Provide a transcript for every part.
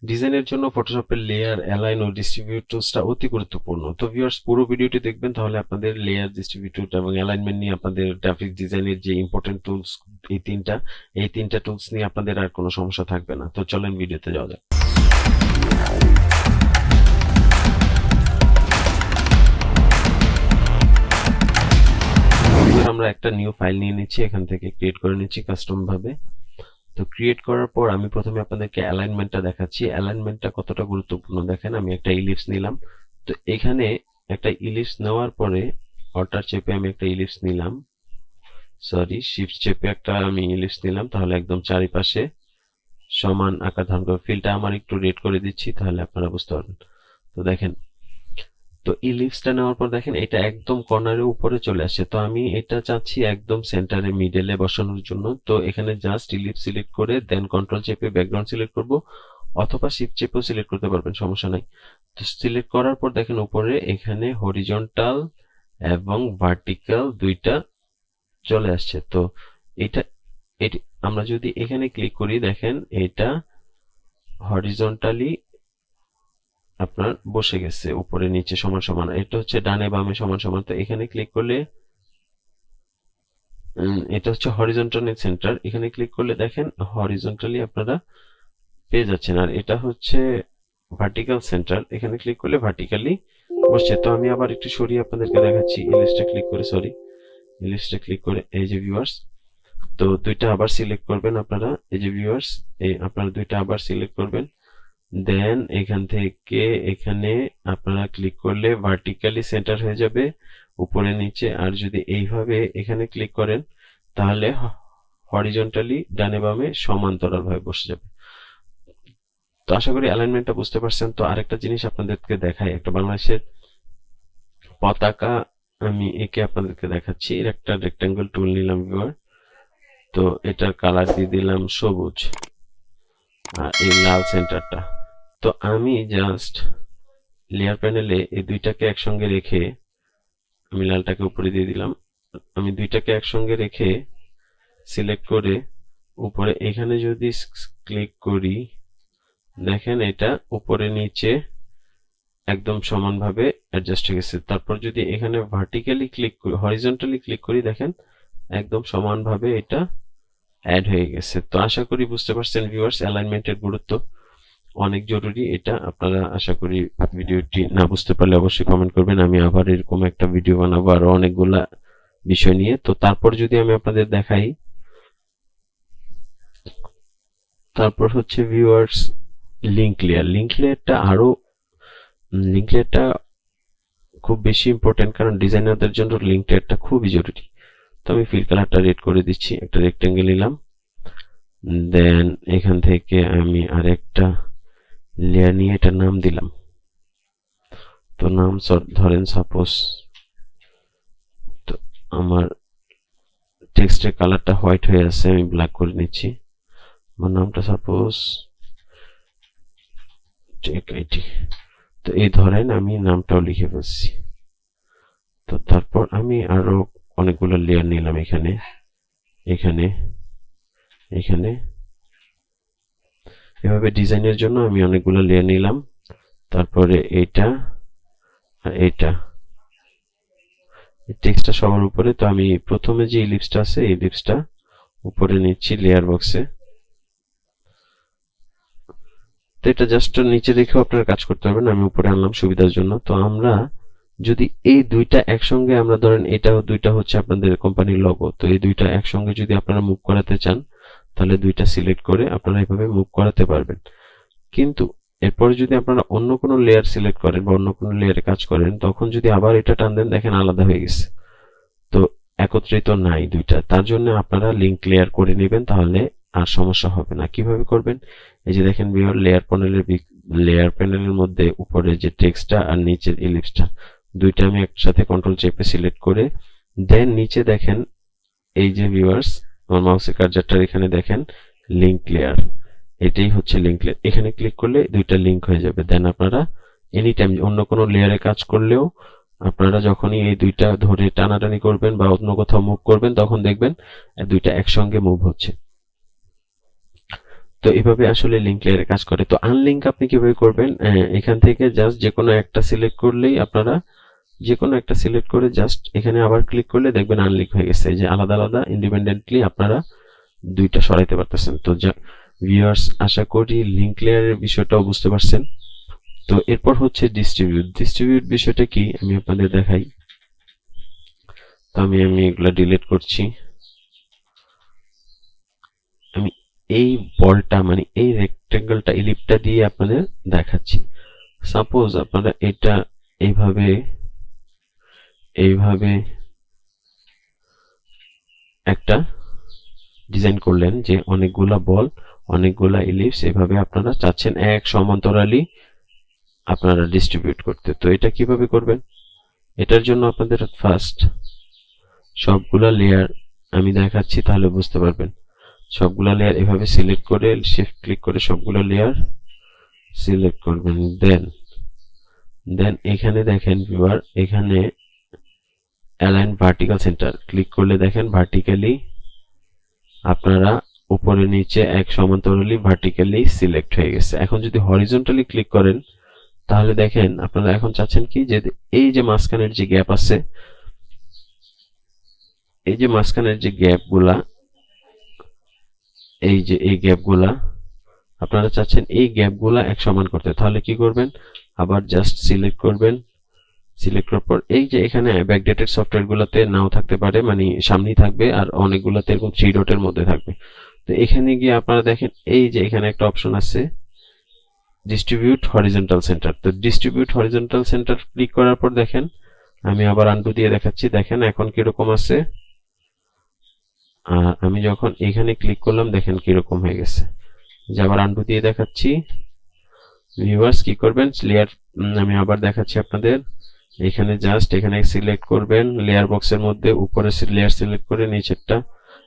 ডিজাইনের জন্য ফটোশপের layer, align ও distribute টুলসটা অতি গুরুত্বপূর্ণ। তো ভিউয়ার্স, পুরো ভিডিওটি দেখবেন, তাহলে আপনাদের লেয়ার, ডিস্ট্রিবিউট এবং অ্যালাইনমেন্ট নিয়ে আপনাদের গ্রাফিক ডিজাইনের যে ইম্পর্টেন্ট টুলস এই তিনটা টুলস নিয়ে আপনাদের আর কোনো সমস্যা থাকবে না। তো চলেন ভিডিওতে যাওয়া যাক। আমরা একটা নিউ ফাইল নিয়ে নিচ্ছি, এখান থেকে ক্রিয়েট করে নিচ্ছি কাস্টম ভাবে। তো ক্রিয়েট করার পর আমি প্রথমে আপনাদেরকে অ্যালাইনমেন্টটা দেখাচ্ছি। অ্যালাইনমেন্টটা কতটা গুরুত্বপূর্ণ দেখেন, আমি একটা ইলিপস নিলাম। তো এখানে একটা ইলিপস নেওয়ার পরে অল্টার চেপে আমি একটা ইলিপস নিলাম, শিফট চেপে একটা আমি ইলিপস নিলাম, তাহলে একদম চারিপাশে সমান আকার ধারণ করে। ফিলটা আমার একটু রেড করে দিচ্ছি, তাহলে আপনারা বুঝতে পারবেন। তো দেখেন, তো ইলিপসটা নেওয়ার পর দেখেন এটা একদম কর্নারের উপরে চলে আসছে। তো আমি এটা চাচ্ছি একদম সেন্টারে মিডলে বসানোর জন্য। তো এখানে জাস্ট ইলিপস সিলেক্ট করে দেন কন্ট্রোল চেপে ব্যাকগ্রাউন্ড সিলেক্ট করব, অথবা শিফট চেপেও সিলেক্ট করতে পারবেন, সমস্যা নাই। তো সিলেক্ট করার পর দেখেন উপরে এখানে হরিজন্টাল এবং ভার্টিক্যাল দুইটা চলে আসছে। তো এটা আমরা যদি এখানে ক্লিক করি, দেখেন এটা হরিজন্টালি আপনার বসে গেছে, উপরে নিচে সমান সমান। এটা হচ্ছে ডানে বামে সমান সমান। তো এখানে ক্লিক করলে এটা হচ্ছে হরিজন্টাল সেন্টার, এখানে ক্লিক করলে দেখেন হরিজন্টালি আপনারা পেয়ে যাচ্ছেন। আর এটা হচ্ছে ভার্টিক্যাল সেন্টার, এখানে ক্লিক করলে ভার্টিক্যালি বসছে। তো আমি আবার একটু সরিয়ে আপনাদেরকে দেখাচ্ছি। ইলিপসটা ক্লিক করে, ইলিপসটা ক্লিক করে, এই যে ভিউয়ার্স, তো দুইটা আবার সিলেক্ট করবেন আপনারা। এই যে ভিউয়ার্স, এই আপনারা দুইটা আবার সিলেক্ট করবেন। দেন এখান থেকে এখানে আপনারা ক্লিক করলে ভার্টিক্যালি সেন্টার হয়ে যাবে উপরে নিচে। আর যদি এইভাবে এখানে ক্লিক করেন, তাহলে হরিজন্টালি ডানে বামে সমান্তরাল ভাবে বসে যাবে। তো আশা করি অ্যালাইনমেন্টটা বুঝতে পারছেন। তো আরেকটা জিনিস আপনাদেরকে দেখাই, একটা বাংলাদেশের পতাকা আমি একে আপনাদেরকে দেখাচ্ছি। এর একটা রেক্টাঙ্গেল টুল নিলাম ভিউয়ার, তো এটার কালার দিয়ে দিলাম সবুজ, আর এই লাল সেন্টারটা। তো আমি জাস্ট লেয়ার প্যানেলে এই দুইটাকে একসঙ্গে রেখে, আমি লালটাকে উপরে দিয়ে দিলাম, আমি দুইটাকে একসঙ্গে রেখে সিলেক্ট করে উপরে এখানে যদি ক্লিক করি, দেখেন এটা উপরে নিচে একদম সমানভাবে অ্যাডজাস্ট হয়ে গেছে। তারপর যদি এখানে ভার্টিক্যালি ক্লিক করি, হরিজন্টালি ক্লিক করি, দেখেন একদম সমানভাবে এটা অ্যাড হয়ে গেছে। তো আশা করি বুঝতে পারছেন ভিউয়ার্স, অ্যালাইনমেন্টের গুরুত্ব অনেক জরুরি। এটা আপনারা আশা করি ভিডিওটি না বুঝতে পারলে অবশ্যই কমেন্ট করবেন, আমি আবার এরকম একটা ভিডিও বানাবো আরো অনেকগুলা বিষয় নিয়ে। তো তারপর যদি আমি আপনাদের দেখাই, তারপর হচ্ছে ভিউয়ার্স লিংক লেয়ার। লিংক লেয়ারটা খুব বেশি ইম্পর্টেন্ট, কারণ ডিজাইনারদের জন্য লিংক লেয়ারটা খুবই জরুরি। তো আমি ফিল কালারটা রেড করে দিচ্ছি, একটা রেক্টেঙ্গেল নিলাম। দেন এখান থেকে আমি আরেকটা লেয়ার নিয়ে এটার নাম দিলাম। তো নাম ধরেন সাপোজ, তো আমার টেক্সটের কালারটা হোয়াইট হয়ে আছে, আমি ব্ল্যাক করে নিচ্ছি। আমার নামটা সাপোজ টেক। তো এই ধরেন আমি নামটাও লিখে ফেলছি। তো তারপর আমি আরো অনেকগুলো লেয়ার নিলাম, এখানে এখানে এখানে এভাবে ডিজাইনের জন্য আমি অনেকগুলো লেয়ার নিলাম। তারপরে এইটা আর এইটা, টেক্সটটা সবার উপরে। তো আমি প্রথমে যে ইলিপসটা আছে, এই ইলিপসটা উপরে নিচ্ছি লেয়ার বক্সে। তো এটা জাস্ট নিচে রেখেও আপনারা কাজ করতে পারবেন, আমি উপরে আনলাম সুবিধার জন্য। তো আমরা যদি এই দুইটা একসঙ্গে, আমরা ধরেন এটাও দুইটা হচ্ছে আপনাদের কোম্পানির লোগো, তো এই দুইটা একসঙ্গে যদি আপনারা মুভ করাতে চান, তাহলে দুইটা সিলেক্ট করে আপনারা এইভাবে মুভ করাতে পারবেন। কিন্তু এরপরে যদি আপনারা অন্য কোনো লেয়ার সিলেক্ট করেন বা অন্য কোনো লেয়ারে কাজ করেন, তখন যদি আবার এটা টান দেন, দেখেন আলাদা হয়ে গেছে। তো একত্রিত নাই দুইটা, তার জন্য আপনারা লিংক লেয়ার করে নেবেন, তাহলে আর সমস্যা হবে না। কিভাবে করবেন, এই যে দেখেন লেয়ার প্যানেলের মধ্যে উপরে যে টেক্সটটা আর নিচের ইলিপসটা দুইটা আমি একসাথে কন্ট্রোল চেপে সিলেক্ট করে, দেন নিচে দেখেন এই যে ভিউয়ার্স, আমার মাউসের কার্সারটার এখানে দেখেন লিংক লেয়ার, এটাই হচ্ছে লিংক লেয়ার। এখানে ক্লিক করলে দুইটা লিংক হয়ে যাবে। দেন আপনারা এনি টাইম অন্য কোনো লেয়ারে কাজ করলেও, আপনারা যখনই এই দুইটা ধরে টানাটানি করবেন বা অন্য কোথাও মুভ করবেন, তখন দেখবেন দুইটা একসঙ্গে মুভ হচ্ছে। তো এভাবে আসলে লিংক লেয়ারে কাজ করে। তো আনলিংক আপনি কিভাবে করবেন, এখান থেকে জাস্ট যে কোনো একটা সিলেক্ট করলেই আপনারা যে কোনো একটা সিলেক্ট করে জাস্ট এখানে আবার ক্লিক করলে দেখবেন আনলিংক হয়ে গেছে। যে আলাদা আলাদা ইন্ডিপেন্ডেন্টলি আপনারা দুইটা সরাইতে পারতেছেন। তো যা ভিউয়ার্স, আশা করি লিংক লেয়ারের বিষয়টাও বুঝতে পারছেন। তো এরপর হচ্ছে ডিস্ট্রিবিউট বিষয়টা কি আমি আপনাদের দেখাই। তো আমি এগুলা ডিলিট করছি। আমি এই বলটা মানে এই রেক্টেঙ্গলটা ইলিপটা দিয়ে আপনাদের দেখাচ্ছি। সাপোজ আপনারা এটা এইভাবে এইভাবে একটা ডিজাইন করলেন যে অনেকগুলা বল, অনেকগুলা ইলিপস, এভাবে আপনারা চাচ্ছেন এক সমান্তরালি আপনারা ডিস্ট্রিবিউট করতে। তো এটা কিভাবে করবেন, এটার জন্য আপনাদের ফার্স্ট সবগুলা লেয়ার আমি দেখাচ্ছি, তাহলে বুঝতে পারবেন। সবগুলা লেয়ার এভাবে সিলেক্ট করে শিফট ক্লিক করে সবগুলা লেয়ার সিলেক্ট করবেন। দেন এখানে দেখেন ভিউয়ার, এখানে অ্যালাইন ভার্টিক্যাল সেন্টার ক্লিক করলে দেখেন ভার্টিক্যালি আপনারা উপরে নিচে এক সমান্তরালি ভার্টিক্যালি সিলেক্ট হয়ে গেছে। এখন যদি হরিজন্টালি ক্লিক করেন তাহলে দেখেন আপনারা এখন চাচ্ছেন কি যে এই যে মাঝখানের যে গ্যাপ আছে, এই যে মাঝখানের যে গ্যাপগুলা, এই যে এই গ্যাপগুলা আপনারা চাচ্ছেন এই গ্যাপগুলা এক সমান করতে। তাহলে কি করবেন, আবার জাস্ট সিলেক্ট করবেন। সিলেক্ট করার পর এই যে এখানে ব্যাকডেটেড সফটওয়্যারগুলোতে নাও থাকতে পারে, মানে সামনেই থাকবে, আর অনেকগুলোতে এরকম 3 ডটের মধ্যে থাকবে। তো এখানে গিয়ে আপনারা দেখেন এই যে এখানে একটা অপশন আছে ডিস্ট্রিবিউট হরিজন্টাল সেন্টার। তো ডিস্ট্রিবিউট হরিজন্টাল সেন্টার ক্লিক করার পর দেখেন আমি আবার আনডু দিয়ে দেখাচ্ছি। দেখেন এখন কিরকম আছে, আর আমি যখন এখানে ক্লিক করলাম দেখেন কিরকম হয়ে গেছে। যে আবার আনডু দিয়ে দেখাচ্ছি। ভিউয়ার্স কি করবেন, লেয়ার আমি আবার দেখাচ্ছি আপনাদের। এখানে জাস্ট এখানে সিলেক্ট করবেন লেয়ার বক্সের মধ্যে, উপরে লেয়ার সিলেক্ট করে নিচেরটা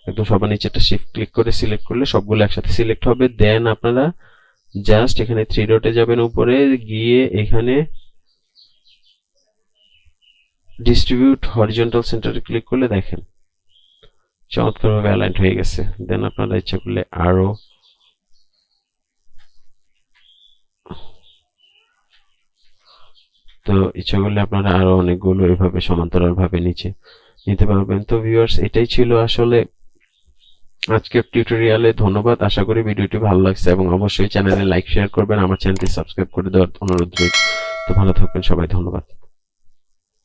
একদম সবার নিচেরটা শিফট ক্লিক করে সিলেক্ট করলে সবগুলো একসাথে সিলেক্ট হবে। দেন আপনারা জাস্ট এখানে 3 ডটে যাবেন, উপরে গিয়ে এখানে ডিস্ট্রিবিউট হরিজন্টাল সেন্টারে ক্লিক করলে দেখেন চমৎকারভাবে অ্যালাইন্ড হয়ে গেছে। দেন আপনারা ইচ্ছা করলে আরো ইচ্ছা করলে আপনারা আরো অনেকগুলো এভাবে সমান্তরাল ভাবে নিচে নিতে পারবেন। তো ভিউয়ার্স, এটাই ছিল আসলে আজকের টিউটোরিয়ালে। ধন্যবাদ, আশা করি ভিডিওটি ভালো লাগছে এবং অবশ্যই চ্যানেলে লাইক শেয়ার করবেন, আমার চ্যানেলটি সাবস্ক্রাইব করে দেওয়ার অনুরোধ রইল। তো ভালো থাকবেন সবাই, ধন্যবাদ।